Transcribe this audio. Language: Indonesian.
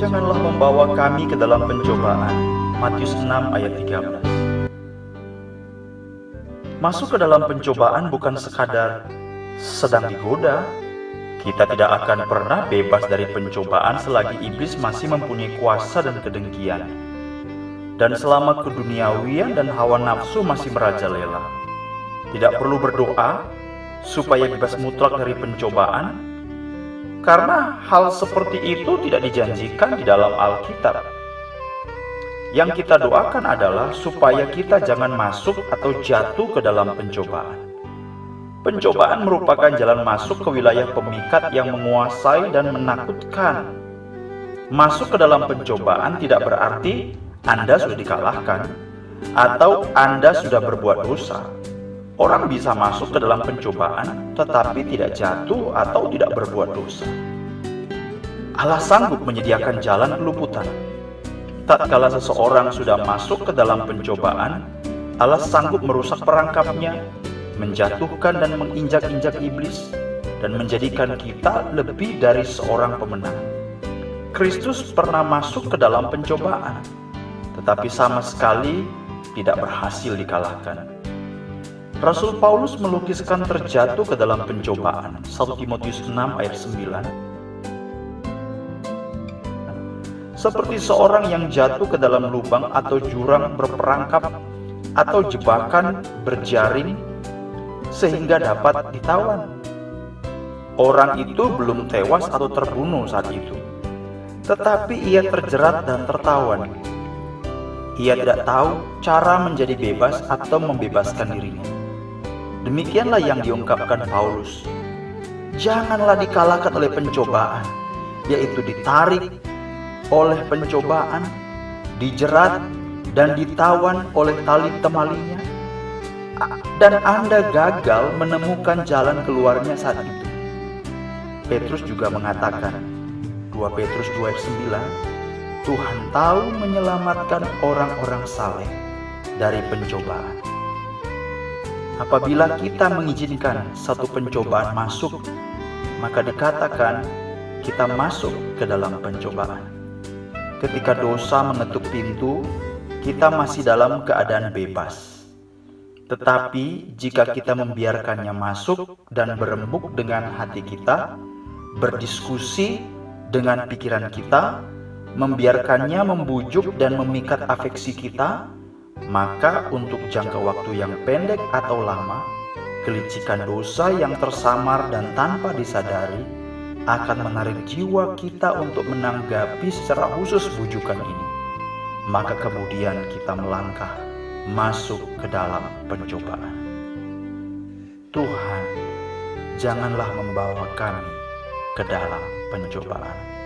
janganlah membawa kami ke dalam pencobaan. Matius 6 ayat 13. Masuk ke dalam pencobaan bukan sekadar sedang digoda. Kita tidak akan pernah bebas dari pencobaan selagi iblis masih mempunyai kuasa dan kedengkian. Dan selama keduniawian dan hawa nafsu masih merajalela. Tidak perlu berdoa supaya bebas mutlak dari pencobaan, karena hal seperti itu tidak dijanjikan di dalam Alkitab. Yang kita doakan adalah supaya kita jangan masuk atau jatuh ke dalam pencobaan. Pencobaan merupakan jalan masuk ke wilayah pemikat yang menguasai dan menakutkan. Masuk ke dalam pencobaan tidak berarti Anda sudah dikalahkan atau Anda sudah berbuat dosa. Orang bisa masuk ke dalam pencobaan tetapi tidak jatuh atau tidak berbuat dosa. Allah sanggup menyediakan jalan keluputan. Tatkala seseorang sudah masuk ke dalam pencobaan, Allah sanggup merusak perangkapnya, menjatuhkan dan menginjak-injak iblis, dan menjadikan kita lebih dari seorang pemenang. Kristus pernah masuk ke dalam pencobaan, tetapi sama sekali tidak berhasil dikalahkan. Rasul Paulus melukiskan terjatuh ke dalam pencobaan, 1 Timotius 6 ayat 9. Seperti seorang yang jatuh ke dalam lubang atau jurang berperangkap atau jebakan berjaring sehingga dapat ditawan. Orang itu belum tewas atau terbunuh saat itu, tetapi ia terjerat dan tertawan. Ia tidak tahu cara menjadi bebas atau membebaskan dirinya. Demikianlah yang diungkapkan Paulus. Janganlah dikalahkan oleh pencobaan, yaitu ditarik oleh pencobaan, dijerat dan ditawan oleh tali temalinya, dan Anda gagal menemukan jalan keluarnya saat itu. Petrus juga mengatakan, 2 Petrus 2 ayat 9, Tuhan tahu menyelamatkan orang-orang saleh dari pencobaan. Apabila kita mengizinkan satu pencobaan masuk, maka dikatakan kita masuk ke dalam pencobaan. Ketika dosa mengetuk pintu, kita masih dalam keadaan bebas. Tetapi jika kita membiarkannya masuk dan berembuk dengan hati kita, berdiskusi dengan pikiran kita, membiarkannya membujuk dan memikat afeksi kita, maka untuk jangka waktu yang pendek atau lama, kelicikan dosa yang tersamar dan tanpa disadari akan menarik jiwa kita untuk menanggapi secara khusus bujukan ini. Maka kemudian kita melangkah masuk ke dalam pencobaan. Tuhan, janganlah membawa kami ke dalam pencobaan.